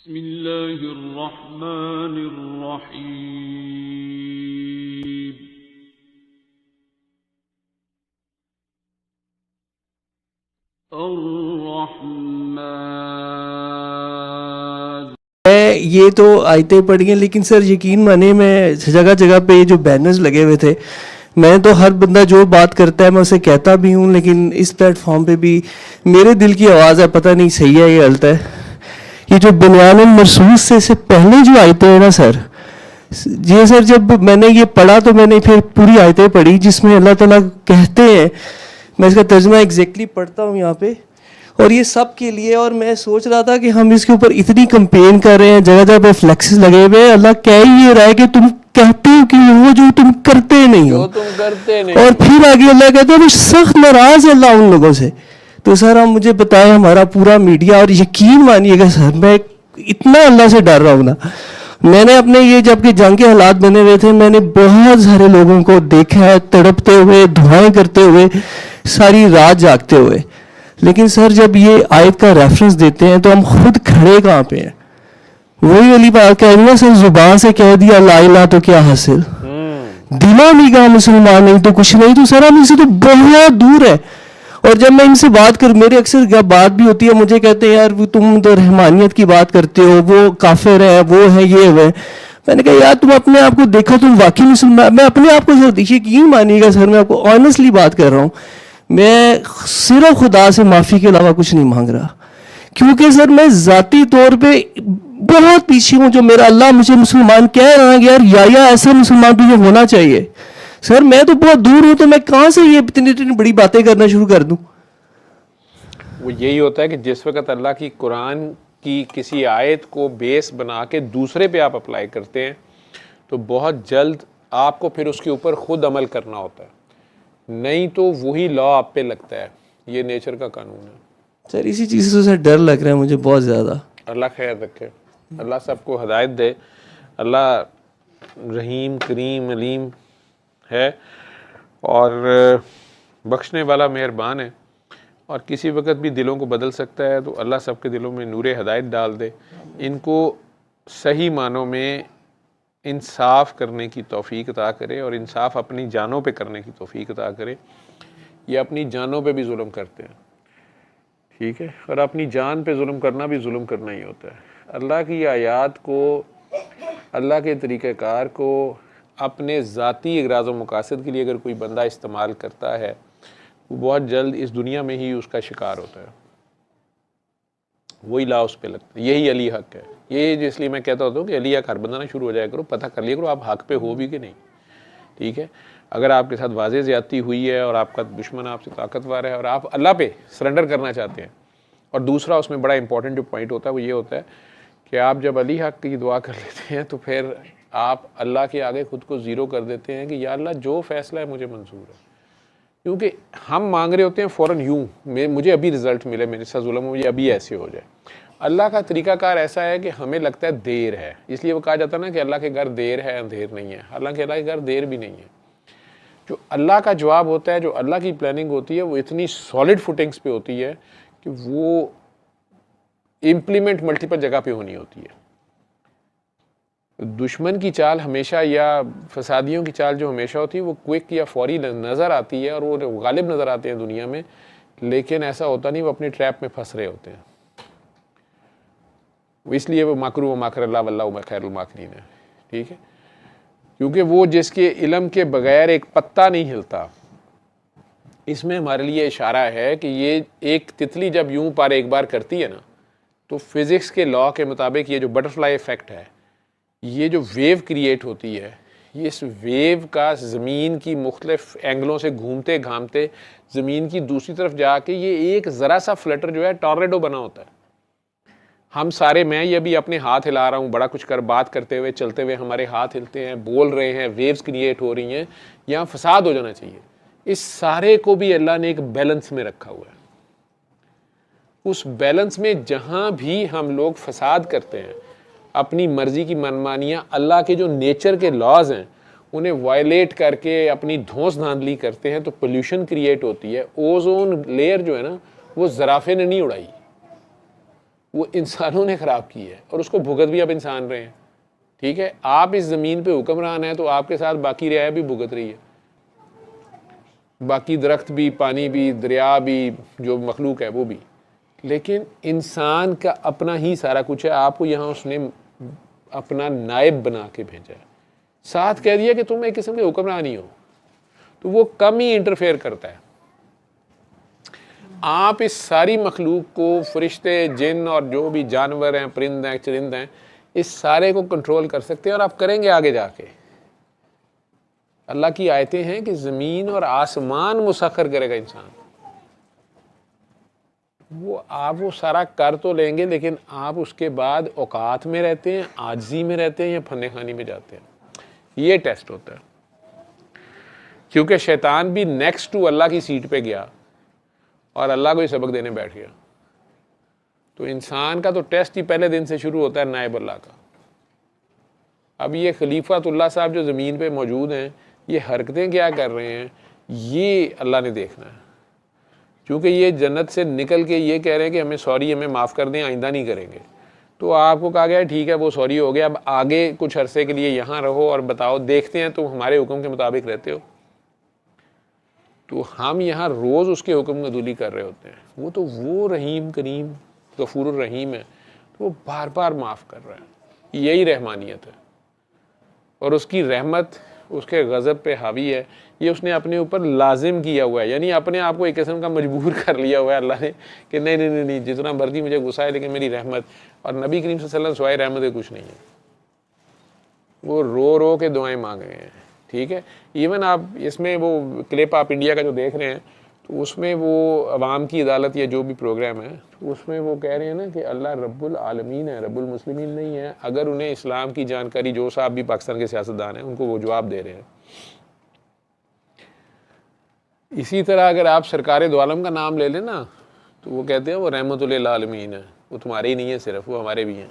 बिस्मिल्लाहिर्रहमानिर्रहीम। अर्रहमान। ये तो आयतें पढ़ी हैं, लेकिन सर यकीन माने मैं जगह जगह पे ये जो बैनर्स लगे हुए थे, मैं तो हर बंदा जो बात करता है मैं उसे कहता भी हूँ, लेकिन इस प्लेटफॉर्म पे भी मेरे दिल की आवाज़ है, पता नहीं सही है या गलत है। ये जो बुनियान मरसूस से पहले जो आयतें हैं ना सर, ये सर जब मैंने ये पढ़ा तो मैंने फिर पूरी आयतें पढ़ी जिसमें अल्लाह ताला कहते हैं, मैं इसका तर्जुमा एग्जैक्टली पढ़ता हूँ यहाँ पे, और ये सब के लिए। और मैं सोच रहा था कि हम इसके ऊपर इतनी कंपेन कर रहे हैं, जगह जगह पे फ्लेक्सेस लगे हुए हैं, अल्लाह कह ही ये रहा है कि तुम कहते हो कि वो जो तुम करते नहीं हो, और फिर आगे अल्लाह कहते हैं सख्त नाराज है अल्लाह उन लोगों से। तो सर आप मुझे बताएं, हमारा पूरा मीडिया, और यकीन मानिएगा सर मैं इतना अल्लाह से डर रहा हूँ ना, मैंने अपने ये जबकि जंग के हालात बने हुए थे, मैंने बहुत सारे लोगों को देखा है तड़पते हुए, दुआएं करते हुए, सारी रात जागते हुए। लेकिन सर जब ये आयत का रेफरेंस देते हैं तो हम खुद खड़े कहाँ पे हैं? वही वाली बात कह रही ना सर, जुबान से कह दिया ला इलाहा तो क्या हासिल, दिलों में कहा मुसलमान नहीं तो कुछ नहीं। तो सर हम इनसे तो बहुत दूर है। और जब मैं इनसे बात कर, मेरे अक्सर बात भी होती है, मुझे कहते हैं यार तुम तो रहमानियत की बात करते हो, वो काफिर है, वो है, ये है। मैंने कहा यार तुम अपने आप को देखो, तुम वाकई मुसलमान। मैं अपने आप को सर देखिए, यकीन मानिएगा सर, मैं आपको ऑनेस्टली बात कर रहा हूँ, मैं सिर्फ खुदा से माफ़ी के अलावा कुछ नहीं मांग रहा, क्योंकि सर मैं ज़ाती तौर पे बहुत पीछे हूँ। जो मेरा अल्लाह मुझे मुसलमान कह रहा है यार, या ऐसा मुसलमान तुझे होना चाहिए, सर मैं तो बहुत दूर हूँ, तो मैं कहाँ से ये इतनी इतनी बड़ी बातें करना शुरू कर दूँ? वो यही होता है कि जिस वक्त अल्लाह की कुरान की किसी आयत को बेस बना के दूसरे पे आप अप्लाई करते हैं, तो बहुत जल्द आपको फिर उसके ऊपर खुद अमल करना होता है, नहीं तो वही लॉ आप पे लगता है। ये नेचर का कानून है सर। इसी चीज़ से सर डर लग रहा है मुझे बहुत ज़्यादा। अल्लाह खैर रखे, अल्लाह सबको हदायत दे। अल्लाह रहीम करीम अलीम है और बख्शने वाला मेहरबान है, और किसी वक्त भी दिलों को बदल सकता है। तो अल्लाह सबके दिलों में नूर हदायत डाल दे, इनको सही मानों में इंसाफ करने की तौफीक अता करे, और इंसाफ अपनी जानों पे करने की तौफीक अता करे। ये अपनी जानों पे भी जुल्म करते हैं, ठीक है, और अपनी जान पे जुल्म करना भी जुल्म करना ही होता है। अल्लाह की आयात को, अल्लाह के तरीक़ाकार को अपने ज़ाती इग़राज़ व मकासद के लिए अगर कोई बंदा इस्तेमाल करता है, वो बहुत जल्द इस दुनिया में ही उसका शिकार होता है, वही ला उस पर लगता है। यही अली हक है। ये इसलिए मैं कहता होता हूँ कि अली हक हर बंदा ना शुरू हो जाया करो, पता कर लिया करो आप हक पे हो भी कि नहीं, ठीक है। अगर आपके साथ वाज़े ज़्यादती हुई है और आपका दुश्मन आपसे ताकतवर है और आप अल्लाह पे सरेंडर करना चाहते हैं, और दूसरा उसमें बड़ा इंपॉर्टेंट जो पॉइंट होता है वो ये होता है कि आप जब अली हक की दुआ कर लेते हैं तो फिर आप अल्लाह के आगे ख़ुद को ज़ीरो कर देते हैं कि या अल्लाह जो फ़ैसला है मुझे मंजूर है। क्योंकि हम मांग रहे होते हैं फ़ौरन यूँ मुझे अभी रिज़ल्ट मिले, मेरे साथ जुल्म हो, ये अभी ऐसे हो जाए। अल्लाह का तरीक़ाकार ऐसा है कि हमें लगता है देर है, इसलिए वो कहा जाता है ना कि अल्लाह के घर देर है अंधेर नहीं है। हालांकि अल्लाह के घर देर भी नहीं है। जो अल्लाह का जवाब होता है, जो अल्लाह की प्लानिंग होती है, वो इतनी सॉलिड फुटिंग्स पे होती है कि वो इम्प्लीमेंट मल्टीपल जगह पे होनी होती है। दुश्मन की चाल हमेशा, या फसादियों की चाल जो हमेशा होती है, वो क्विक या फौरी नज़र आती है और वो गालिब नज़र आते हैं दुनिया में, लेकिन ऐसा होता नहीं, वो अपने ट्रैप में फंस रहे होते हैं। इसलिए वो माकरू व माकर अल्लाह वल्लाहु खैरुल माकिरीन है, ठीक है, क्योंकि वो जिसके इल्म के बगैर एक पत्ता नहीं हिलता। इसमें हमारे लिए इशारा है कि ये एक तितली जब यूं पर एक बार करती है ना, तो फिज़िक्स के लॉ के मुताबिक ये जो बटरफ्लाई इफ़ेक्ट है, ये जो वेव क्रिएट होती है, ये इस वेव का ज़मीन की मुख्तलिफ एंगलों से घूमते घामते ज़मीन की दूसरी तरफ जाके ये एक ज़रा सा फ्लटर जो है टॉर्नेडो बना होता है। हम सारे, मैं ये भी अपने हाथ हिला रहा हूँ, बड़ा कुछ कर बात करते हुए चलते हुए हमारे हाथ हिलते हैं, बोल रहे हैं, वेव्स क्रिएट हो रही हैं, यहाँ फसाद हो जाना चाहिए। इस सारे को भी अल्लाह ने एक बैलेंस में रखा हुआ है। उस बैलेंस में जहाँ भी हम लोग फसाद करते हैं, अपनी मर्जी की मनमानियाँ, अल्लाह के जो नेचर के लॉज हैं उन्हें वायलेट करके अपनी धौंस धांधली करते हैं, तो पोल्यूशन क्रिएट होती है। ओजोन लेयर जो है ना, वो ज़राफ़े ने नहीं उड़ाई, वो इंसानों ने ख़राब की है और उसको भुगत भी अब इंसान रहे हैं। ठीक है, आप इस ज़मीन पे हुक्मरान हैं तो आपके साथ बाकी रियाया भी भुगत रही है, बाकी दरख्त भी, पानी भी, दरिया भी, जो मखलूक है वो भी। लेकिन इंसान का अपना ही सारा कुछ है, आपको यहाँ उसने अपना नायब बना के भेजा है, साथ कह दिया कि तुम एक किस्म के हुक्मरान ही हो, तो वो कम ही इंटरफेयर करता है। आप इस सारी मखलूक को, फरिश्ते, जिन और जो भी जानवर हैं, परिंद हैं, चरिंद हैं, इस सारे को कंट्रोल कर सकते हैं और आप करेंगे आगे जाके। अल्लाह की आयतें हैं कि ज़मीन और आसमान मुसख्खर करेगा इंसान। वो सारा कर तो लेंगे, लेकिन आप उसके बाद औकात में रहते हैं, आजिज़ी में रहते हैं या फन्ने खानी में जाते हैं। ये टेस्ट होता है, क्योंकि शैतान भी नेक्स्ट टू अल्लाह की सीट पे गया और अल्लाह को ही सबक देने बैठ गया। तो इंसान का तो टेस्ट ही पहले दिन से शुरू होता है नायब अल्लाह का। अब ये खलीफातुल्लाह साहब जो ज़मीन पे मौजूद हैं, ये हरकतें क्या कर रहे हैं, ये अल्लाह ने देखना है। क्योंकि ये जन्नत से निकल के ये कह रहे हैं कि हमें सॉरी, हमें माफ़ कर दें, आइंदा नहीं करेंगे। तो आपको कहा गया ठीक है, वो सॉरी हो गया, अब आगे कुछ अरसे के लिए यहाँ रहो और बताओ, देखते हैं तुम हमारे हुक्म के मुताबिक रहते हो। तो हम यहाँ रोज़ उसके हुक्म कबूली कर रहे होते हैं। वो रहीम करीम गफूर रहीम है, तो वो बार बार माफ़ कर रहा है। यही रहमानियत है और उसकी रहमत उसके गज़ब पे हावी है। ये उसने अपने ऊपर लाजिम किया हुआ है, यानी अपने आप को एक किस्म का मजबूर कर लिया हुआ है अल्लाह ने कि नहीं नहीं नहीं, नहीं जितना मर्जी मुझे गुस्सा है, लेकिन मेरी रहमत और नबी करीम सल्लल्लाहु अलैहि वसल्लम सिवाय रहमत है कुछ नहीं है। वो रो रो के दुआएं मांग रहे हैं। ठीक है, इवन आप इसमें वो क्लिप आप इंडिया का जो देख रहे हैं, तो उसमें वो अवाम की अदालत या जो भी प्रोग्राम है, तो उसमें वो कह रहे हैं ना कि अल्लाह रब्बुल आलमीन है, रब्बुल मुस्लिमीन नहीं है। अगर उन्हें इस्लाम की जानकारी, जो साहब भी पाकिस्तान के सियासतदान हैं, उनको वो जवाब दे रहे हैं। इसी तरह अगर आप सरकार दो आलम का नाम ले लें ना, तो वो कहते हैं वो रहमतुल आलमीन है, वो तुम्हारे ही नहीं है सिर्फ, वो हमारे भी हैं।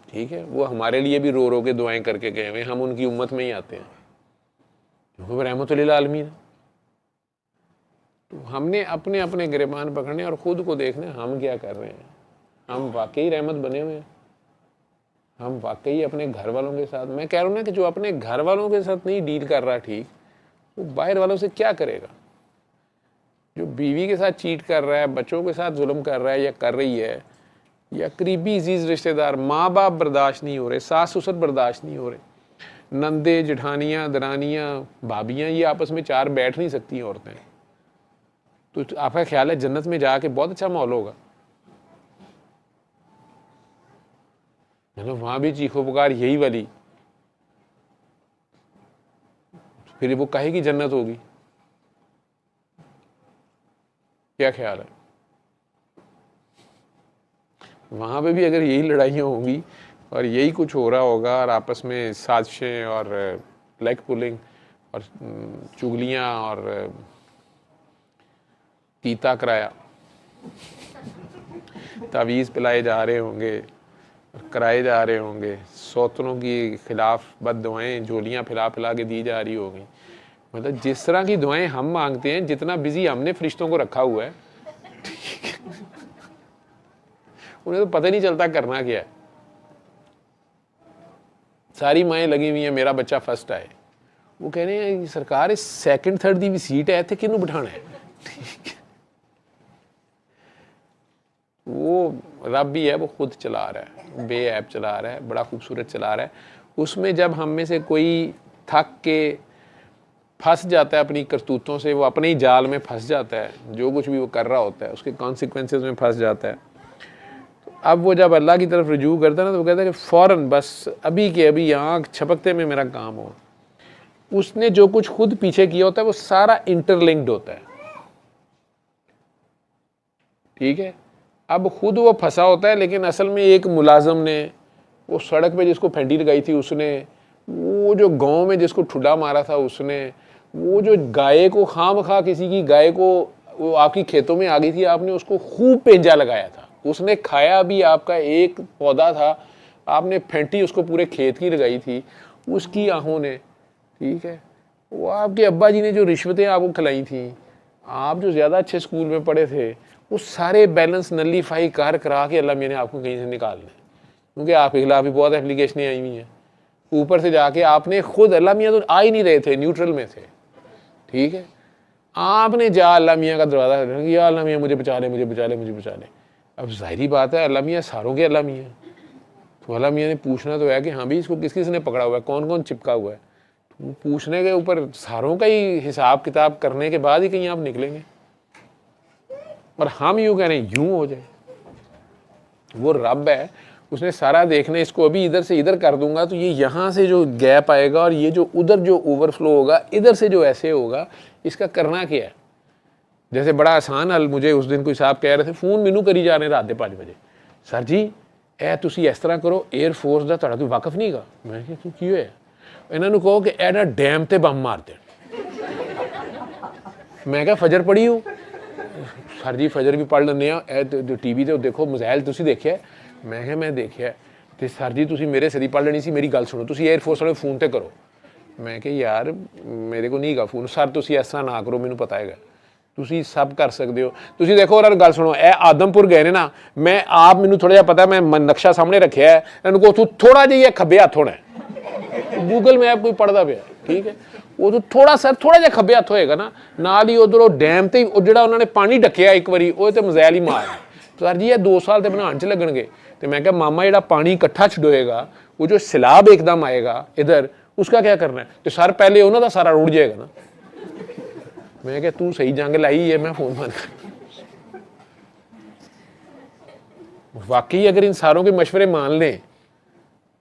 ठीक है, वो हमारे लिए भी रो रो के दुआएं करके गए हुए, हम उनकी उम्मत में ही आते हैं, क्योंकि वो रहमतुल आलमीन है। तो हमने अपने अपने गिरबान पकड़ने और ख़ुद को देखने हम क्या कर रहे हैं। हम वाकई रहमत बने हुए हैं, हम वाकई अपने घर वालों के साथ, मैं कह रहा हूँ ना कि जो अपने घर वालों के साथ नहीं डील कर रहा ठीक, वो बाहर वालों से क्या करेगा। जो बीवी के साथ चीट कर रहा है, बच्चों के साथ जुल्म कर रहा है या कर रही है, या करीबी अजीज़ रिश्तेदार, माँ बाप बर्दाश्त नहीं हो रहे, सास ससुर बर्दाश्त नहीं हो रहे, नंदे जेठानियाँ दरानियाँ भाभियाँ, ये आपस में चार बैठ नहीं सकती औरतें। तो आपका ख्याल है जन्नत में जाके बहुत अच्छा माहौल होगा? मतलब वहाँ भी चीखो पुकार यही वाली, फिर वो कहेगी जन्नत होगी? क्या ख्याल है? वहाँ पे भी अगर यही लड़ाइयाँ होंगी और यही कुछ हो रहा होगा और आपस में साजिशें और लेग पुलिंग और चुगलियाँ और कीता कराया, तावीज़ पिलाए जा रहे होंगे, कराए जा रहे होंगे, सौतनों की खिलाफ बद दुआएँ झोलियाँ फिला फिला के दी जा रही होगी। मतलब जिस तरह की दुआएं हम मांगते हैं, जितना बिजी हमने फरिश्तों को रखा हुआ है, उन्हें तो पता नहीं चलता करना क्या है। सारी माएँ लगी हुई हैं मेरा बच्चा फर्स्ट आए, वो कह रहे हैं सरकार इस सेकंड थर्ड दी भी सीट है, थे किनू बिठाना है। वो रब भी है, वो खुद चला रहा है, बे ऐप चला रहा है, बड़ा खूबसूरत चला रहा है। उसमें जब हम में से कोई थक के फंस जाता है अपनी करतूतों से, वो अपने ही जाल में फंस जाता है, जो कुछ भी वो कर रहा होता है उसके कॉन्सिक्वेंसेस में फंस जाता है। तो अब वो जब अल्लाह की तरफ रुजू करता है ना, तो वो कहता है कि फ़ौरन बस अभी के अभी आँख छपकते में मेरा काम हो। उसने जो कुछ खुद पीछे किया होता है वो सारा इंटरलिंक्ड होता है। ठीक है, अब खुद वो फंसा होता है, लेकिन असल में एक मुलाजम ने, वो सड़क पे जिसको फेंटी लगाई थी उसने, वो जो गांव में जिसको ठुड्डा मारा था उसने, वो जो गाय को खामखा किसी की गाय को, वो आपकी खेतों में आ गई थी, आपने उसको खूब पेंजा लगाया था, उसने खाया भी, आपका एक पौधा था, आपने फेंटी उसको पूरे खेत की लगाई थी उसकी आहों ने। ठीक है, वो आपके अब्बा जी ने जो रिश्वतें आपको खिलाई थी, आप जो ज़्यादा अच्छे स्कूल में पढ़े थे, वो सारे बैलेंस नलीफाई करा के अल्लाह मियाँ ने आपको कहीं से निकालना है, क्योंकि आपके खिलाफ भी बहुत एप्लीकेशनें आई हुई हैं। ऊपर से जाके आपने खुद, अल्लाह मियाँ तो आ ही नहीं रहे थे, न्यूट्रल में थे, ठीक है, आपने जा अल्लाह मियाँ का दरवाज़ा किया, अल्लाह मियाँ मुझे बचा ले, मुझे बचा ले, मुझे बचा ले। अब जाहिर बात है अल्लाह मियाँ सारों के अल्लाह मियाँ, तो अल्लाह मियाँ ने पूछना तो है कि हाँ भी इसको किस किस ने पकड़ा हुआ है, कौन कौन चिपका हुआ है। तो पूछने के ऊपर सारों का ही हिसाब किताब करने के बाद ही कहीं आप निकलेंगे। और हम यूँ कह रहे हैं यूँ हो जाए, वो रब है, उसने सारा देखना, इसको अभी इधर से इधर कर दूंगा तो ये यहाँ से जो गैप आएगा और ये जो उधर जो ओवरफ्लो होगा, इधर से जो ऐसे होगा, इसका करना क्या है। जैसे बड़ा आसान हल, मुझे उस दिन कोई साहब कह रहे थे, फोन मैनू करी जा रहे रात के 5 बजे, सर जी ए तुसी इस तरह करो, एयरफोर्स का तुहाडा कोई वाकफ नहीं गा। मैं कहा की होया, इन्होंने कहो कि ए ना डैम ते बम मार दे। मैं कहा फजर पढ़ी हो, सर जी फजर भी पढ़ लें, टीवी ते देखो मिसाइल तुसी देखिया। मैं कहा मैं देखिया, तो सर जी तुसी मेरे सिर पढ़ लेनी सी, मेरी गल सुनो, तुसी एयरफोर्स वाले फोन ते करो। मैं कहा यार मेरे को नहीं गा फोन। सर तुसी इस तरह ना करो, मैनू पता है तुसी सब कर सकते हो। तुसी देखो और गल सुनो, ए आदमपुर गए ने ना, मैं आप मैनू थोड़ा जिहा पता, मैं नक्शा सामने रखा है, इन्होंने को थोड़ा जिहा खब्बे हत्थ होना है, गूगल मैप कोई पढ़ता पाया, ठीक है, वो तो थोड़ा सर थोड़ा जिहा खब्बे हत्थ होएगा ना, नाल ही उधरों डैम ते जिहड़ा उन्होंने पानी ढकिया एक बारी, वो तो मिसाइल ही मार। सर जी ये 2 साल तो बनाने च लगणगे। तो मैं कहा मामा जिहड़ा पानी इकट्ठा छडोएगा, वो जो सैलाब एकदम आएगा इधर, उसका क्या करना है। तो सर पहले उन्हों का सारा रुड़ जाएगा ना। मैं क्या तू सही जंग लाई है, मैं फोन बंद कर। वाकई अगर इन सारों के मशवरे मान लें,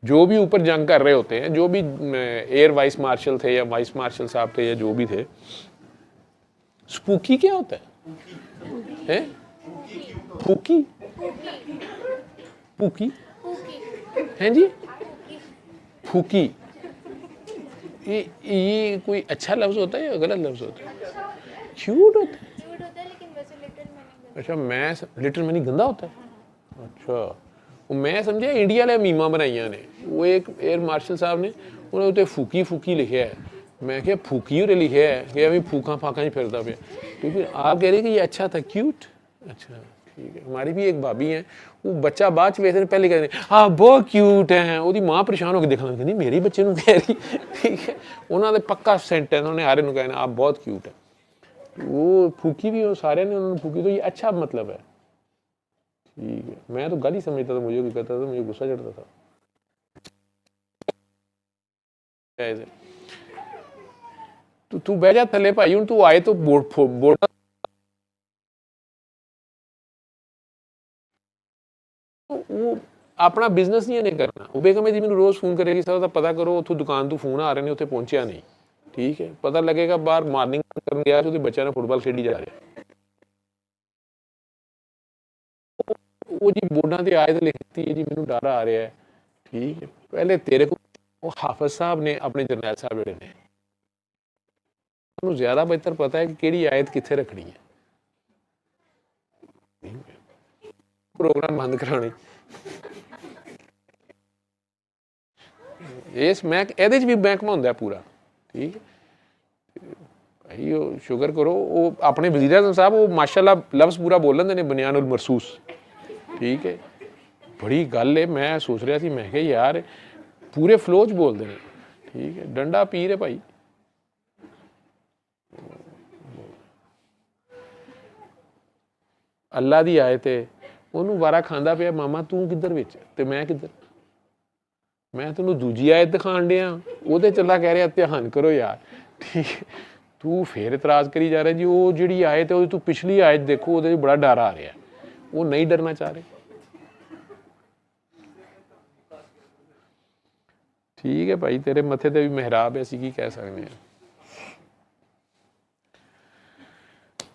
जो भी ऊपर जंग कर रहे होते हैं, जो भी एयर वाइस मार्शल थे या वाइस मार्शल साहब थे या जो भी थे, स्पूकी क्या होता है? फूकी फूकी हैं जी, फूकी ये कोई अच्छा लफ्ज होता है या गलत लफ्ज होता है? क्यूट होता है, लेकिन वैसे लिटिल मनी। अच्छा मैं लिटिल मनी गंदा होता है। अच्छा वो मैं समझा इंडिया वाले मीमा बनाइया ने, वो एक एयर मार्शल साहब ने उन्होंने उत्ते फूकी फूकी लिखा है। मैं क्या फूकी और लिखा है कि अभी फूका फाका ही फिरता पे, क्योंकि आप कह रहे कि ये अच्छा था, क्यूट। अच्छा ठीक है, हमारी भी एक भाभी है, वो बच्चा बाद च वेखदे पहले कहते हाँ बहुत क्यूट है, वो माँ परेशान होकर देखने कहती मेरे बच्चे को कह रही, ठीक है, उन्होंने पक्का सेंट है, उन्होंने हर कहना आप बहुत क्यूट है। वो फूकी भी हो सारे ने उन्होंने फूकी, तो ये अच्छा मतलब है, ठीक है। मैं तो गल ही समझता था, मुझे कोई कहता था मुझे गुस्सा चढ़ता था। तो तू बह जा थले भाई, हूँ तू आए तो बोर्ड वो अपना बिजनेस नहीं करना। वो बेगम जी मैंने रोज फोन करेगी, सर पता करो उतो दुकान तो फोन आ रहे हैं, उत्थे पहुंचा नहीं, ठीक है, पता लगेगा बाहर मॉर्निंग करन गया तो बच्चा ने फुटबॉल खेडी जा रहा, वो जी बोर्डा से आए तो लिखती है जी मैनू डर आ रहा है, ठीक है। पहले तेरे को हाफिज साहब ने अपने जरनैल साहब जोड़े ने उन्होंने ज्यादा बेहतर पता है कि केड़ी आयत कित्थे रखनी है, प्रोग्राम बंद कराने इस मैक एदे भी महकमा होंदा पूरा, ठीक है भाई। वो शुगर करो, वो अपने वज़ीर आज़म साहब वो माशाल्लाह लफ्ज़ पूरा बोल लेंदे ने, बनियानुल मरसूस, ठीक है, बड़ी गल है। मैं सोच रहा थी, मैं यार पूरे फ्लो च बोलते हैं, ठीक है, डंडा पीर है भाई। अल्लाह दी आयत है, उन्होंने वारा खांदा पिया मामा तू किधर विच ते मैं किधर, मैं तेनों दूजी आयत दिखाण दिया, वो चला कह रहा ध्यान करो यार, ठीक है, तू फिर इतराज करी जा रहा जी वो जी आयत है तू पिछली आयत देखो, वो बड़ा डर आ रहा है, वो नहीं डरना चाह रहे, ठीक है भाई, तेरे मथे ते भी मेहराब है, असीं की कह सकते हैं।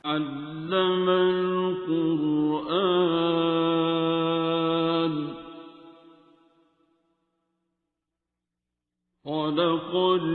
अल्लमल कुरआन खलक़ल